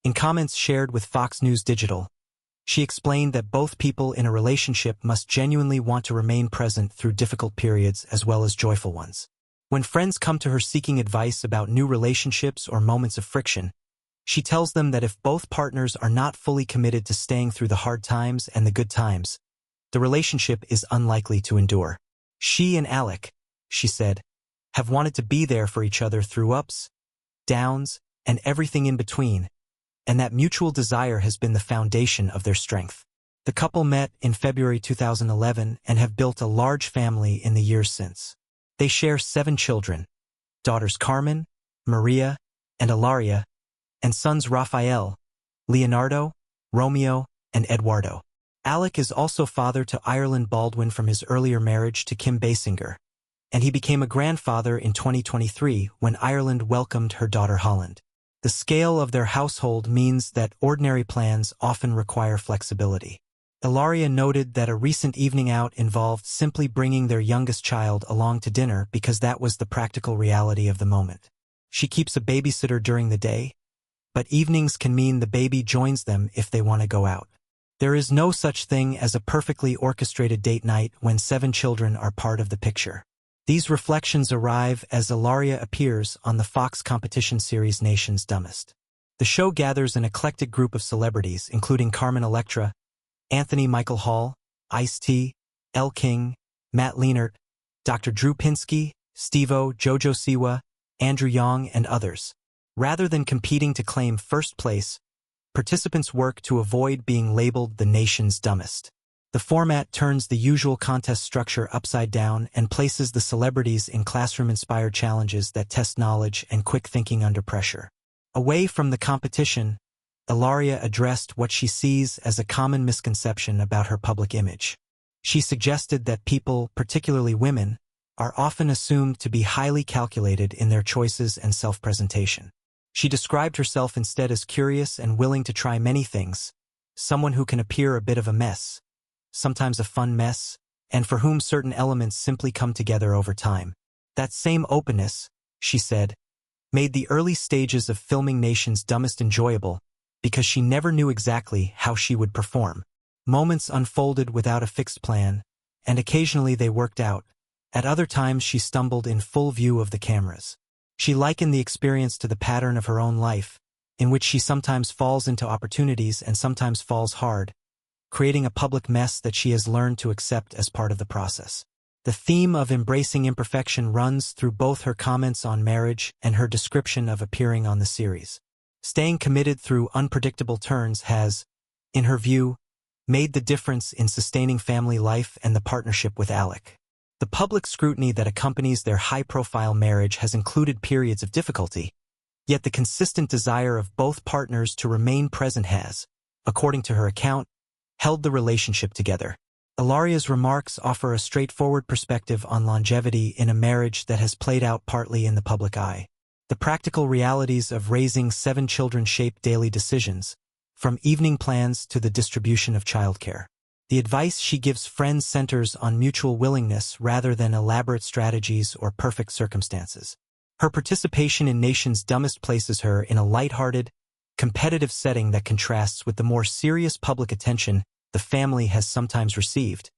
In comments shared with Fox News Digital, she explained that both people in a relationship must genuinely want to remain present through difficult periods as well as joyful ones. When friends come to her seeking advice about new relationships or moments of friction, she tells them that if both partners are not fully committed to staying through the hard times and the good times, the relationship is unlikely to endure. She and Alec, she said, have wanted to be there for each other through ups, downs, and everything in between, and that mutual desire has been the foundation of their strength. The couple met in February 2011 and have built a large family in the years since. They share 7 children, daughters Carmen, Maria, and Ilaria, and sons Rafael, Leonardo, Romeo, and Eduardo. Alec is also father to Ireland Baldwin from his earlier marriage to Kim Basinger, and he became a grandfather in 2023 when Ireland welcomed her daughter Holland. The scale of their household means that ordinary plans often require flexibility. Ilaria noted that a recent evening out involved simply bringing their youngest child along to dinner because that was the practical reality of the moment. She keeps a babysitter during the day, but evenings can mean the baby joins them if they want to go out. There is no such thing as a perfectly orchestrated date night when 7 children are part of the picture. These reflections arrive as Ilaria appears on the Fox competition series Nation's Dumbest. The show gathers an eclectic group of celebrities including Carmen Electra, Anthony Michael Hall, Ice-T, Elle King, Matt Leinart, Dr. Drew Pinsky, Steve-O, Jojo Siwa, Andrew Yang, and others. Rather than competing to claim first place, participants work to avoid being labeled the nation's dumbest. The format turns the usual contest structure upside down and places the celebrities in classroom-inspired challenges that test knowledge and quick thinking under pressure. Away from the competition, Ilaria addressed what she sees as a common misconception about her public image. She suggested that people, particularly women, are often assumed to be highly calculated in their choices and self-presentation. She described herself instead as curious and willing to try many things, someone who can appear a bit of a mess, sometimes a fun mess, and for whom certain elements simply come together over time. That same openness, she said, made the early stages of filming Nation's Dumbest enjoyable because she never knew exactly how she would perform. Moments unfolded without a fixed plan, and occasionally they worked out. At other times she stumbled in full view of the cameras. She likened the experience to the pattern of her own life, in which she sometimes falls into opportunities and sometimes falls hard, creating a public mess that she has learned to accept as part of the process. The theme of embracing imperfection runs through both her comments on marriage and her description of appearing on the series. Staying committed through unpredictable turns has, in her view, made the difference in sustaining family life and the partnership with Alec. The public scrutiny that accompanies their high-profile marriage has included periods of difficulty, yet the consistent desire of both partners to remain present has, according to her account, held the relationship together. Ilaria's remarks offer a straightforward perspective on longevity in a marriage that has played out partly in the public eye. The practical realities of raising 7 children shape daily decisions, from evening plans to the distribution of childcare. The advice she gives friends centers on mutual willingness rather than elaborate strategies or perfect circumstances. Her participation in Nation's Dumbest places her in a lighthearted, competitive setting that contrasts with the more serious public attention the family has sometimes received,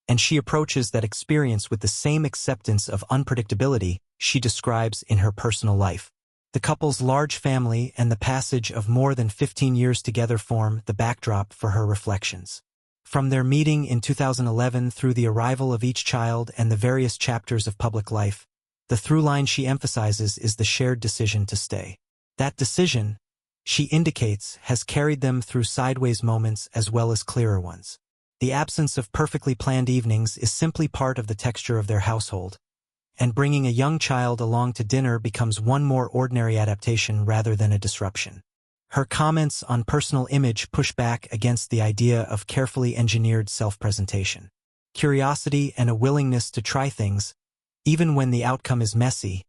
and she approaches that experience with the same acceptance of unpredictability she describes in her personal life. The couple's large family and the passage of more than 15 years together form the backdrop for her reflections. From their meeting in 2011 through the arrival of each child and the various chapters of public life, the through line she emphasizes is the shared decision to stay. That decision, she indicates, has carried them through sideways moments as well as clearer ones. The absence of perfectly planned evenings is simply part of the texture of their household, and bringing a young child along to dinner becomes one more ordinary adaptation rather than a disruption. Her comments on personal image push back against the idea of carefully engineered self-presentation. Curiosity and a willingness to try things, even when the outcome is messy,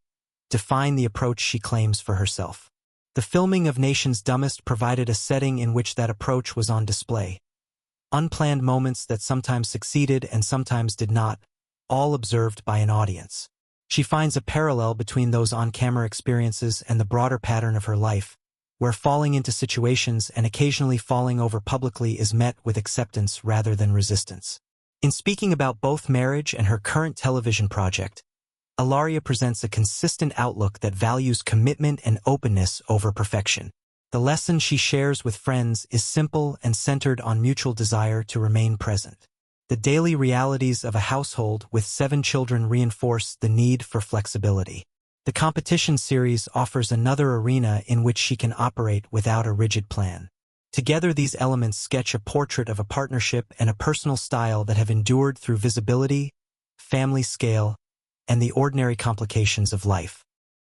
define the approach she claims for herself. The filming of Nation's Dumbest provided a setting in which that approach was on display. Unplanned moments that sometimes succeeded and sometimes did not, all observed by an audience. She finds a parallel between those on-camera experiences and the broader pattern of her life, where falling into situations and occasionally falling over publicly is met with acceptance rather than resistance. In speaking about both marriage and her current television project, Essaouira presents a consistent outlook that values commitment and openness over perfection. The lesson she shares with friends is simple and centered on mutual desire to remain present. The daily realities of a household with 7 children reinforce the need for flexibility. The competition series offers another arena in which she can operate without a rigid plan. Together, these elements sketch a portrait of a partnership and a personal style that have endured through visibility, family scale, and the ordinary complications of life.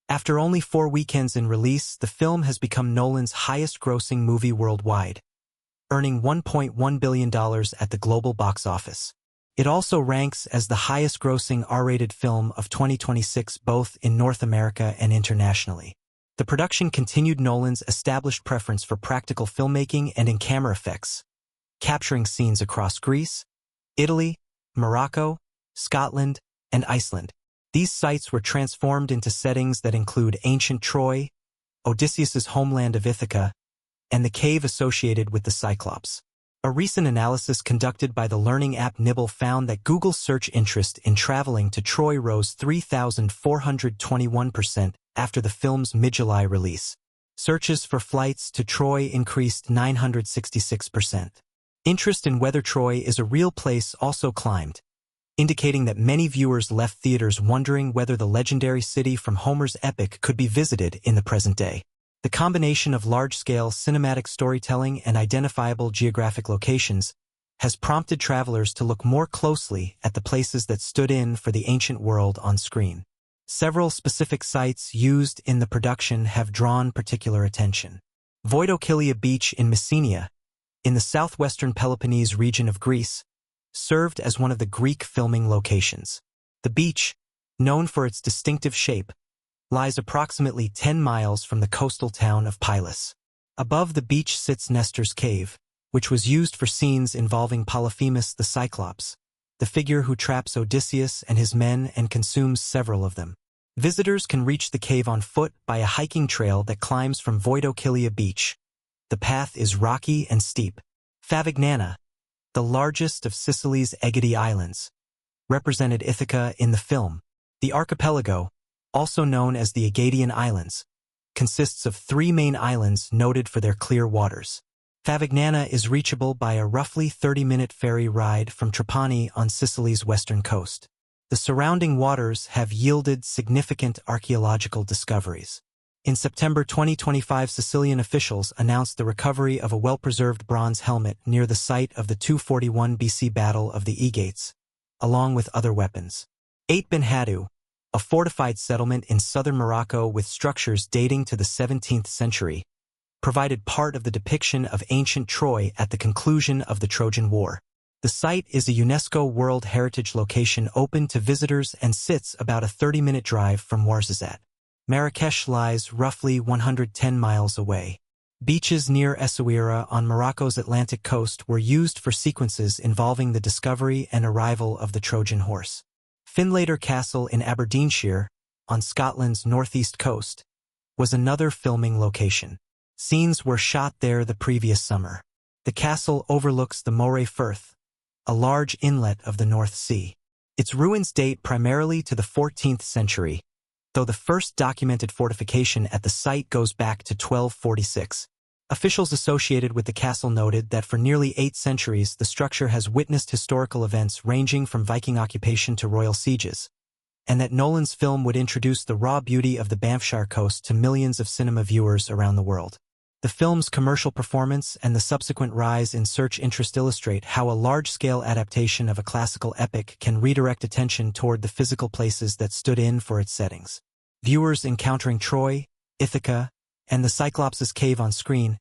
After only 4 weekends in release, the film has become Nolan's highest-grossing movie worldwide, earning $1.1 billion at the global box office. It also ranks as the highest-grossing R-rated film of 2026 both in North America and internationally. The production continued Nolan's established preference for practical filmmaking and in-camera effects, capturing scenes across Greece, Italy, Morocco, Scotland, and Iceland. These sites were transformed into settings that include ancient Troy, Odysseus's homeland of Ithaca, and the cave associated with the Cyclops. A recent analysis conducted by the learning app Nibble found that Google's search interest in traveling to Troy rose 3,421% after the film's mid-July release. Searches for flights to Troy increased 966%. Interest in whether Troy is a real place also climbed, indicating that many viewers left theaters wondering whether the legendary city from Homer's epic could be visited in the present day. The combination of large-scale cinematic storytelling and identifiable geographic locations has prompted travelers to look more closely at the places that stood in for the ancient world on screen. Several specific sites used in the production have drawn particular attention. Voidokilia Beach in Messenia, in the southwestern Peloponnese region of Greece, served as one of the Greek filming locations. The beach, known for its distinctive shape, lies approximately 10 miles from the coastal town of Pylos. Above the beach sits Nestor's cave, which was used for scenes involving Polyphemus the Cyclops, the figure who traps Odysseus and his men and consumes several of them. Visitors can reach the cave on foot by a hiking trail that climbs from Voidokilia Beach. The path is rocky and steep. Favignana, the largest of Sicily's Aegean islands, represented Ithaca in the film. The archipelago, also known as the Aegean Islands, consists of 3 main islands noted for their clear waters. Favignana is reachable by a roughly 30-minute ferry ride from Trapani on Sicily's western coast. The surrounding waters have yielded significant archaeological discoveries. In September 2025, Sicilian officials announced the recovery of a well-preserved bronze helmet near the site of the 241 BC Battle of the Aegates, along with other weapons. Aït Benhaddou, a fortified settlement in southern Morocco with structures dating to the 17th century, provided part of the depiction of ancient Troy at the conclusion of the Trojan War. The site is a UNESCO World Heritage location open to visitors and sits about a 30-minute drive from Ouarzazate. Marrakesh lies roughly 110 miles away. Beaches near Essaouira on Morocco's Atlantic coast were used for sequences involving the discovery and arrival of the Trojan horse. Findlater Castle in Aberdeenshire, on Scotland's northeast coast, was another filming location. Scenes were shot there the previous summer. The castle overlooks the Moray Firth, a large inlet of the North Sea. Its ruins date primarily to the 14th century, though the first documented fortification at the site goes back to 1246. Officials associated with the castle noted that for nearly 8 centuries the structure has witnessed historical events ranging from Viking occupation to royal sieges, and that Nolan's film would introduce the raw beauty of the Banffshire coast to millions of cinema viewers around the world. The film's commercial performance and the subsequent rise in search interest illustrate how a large-scale adaptation of a classical epic can redirect attention toward the physical places that stood in for its settings. Viewers encountering Troy, Ithaca, and the Cyclops' cave on screen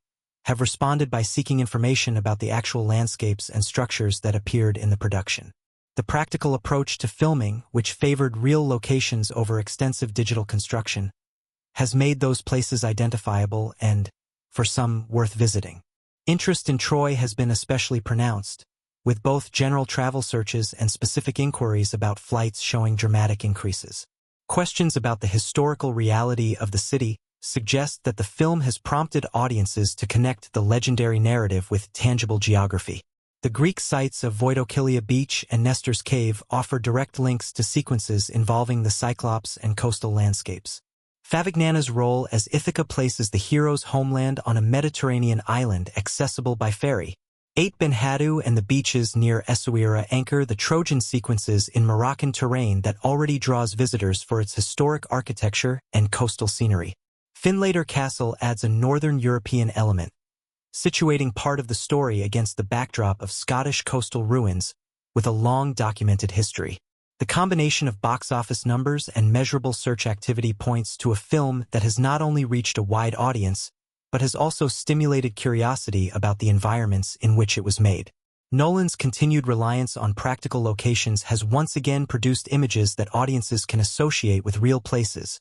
have responded by seeking information about the actual landscapes and structures that appeared in the production. The practical approach to filming, which favored real locations over extensive digital construction, has made those places identifiable and, for some, worth visiting. Interest in Troy has been especially pronounced, with both general travel searches and specific inquiries about flights showing dramatic increases. Questions about the historical reality of the city suggest that the film has prompted audiences to connect the legendary narrative with tangible geography. The Greek sites of Voidokilia Beach and Nestor's Cave offer direct links to sequences involving the Cyclops and coastal landscapes. Favignana's role as Ithaca places the hero's homeland on a Mediterranean island accessible by ferry. Aït Benhaddou and the beaches near Essaouira anchor the Trojan sequences in Moroccan terrain that already draws visitors for its historic architecture and coastal scenery. Findlater Castle adds a northern European element, situating part of the story against the backdrop of Scottish coastal ruins with a long documented history. The combination of box office numbers and measurable search activity points to a film that has not only reached a wide audience, but has also stimulated curiosity about the environments in which it was made. Nolan's continued reliance on practical locations has once again produced images that audiences can associate with real places,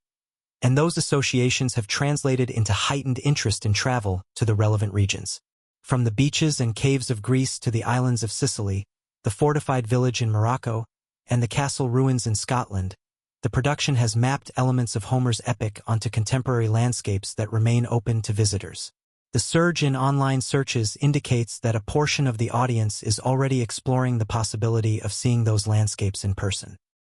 and those associations have translated into heightened interest in travel to the relevant regions. From the beaches and caves of Greece to the islands of Sicily, the fortified village in Morocco, and the castle ruins in Scotland, the production has mapped elements of Homer's epic onto contemporary landscapes that remain open to visitors. The surge in online searches indicates that a portion of the audience is already exploring the possibility of seeing those landscapes in person.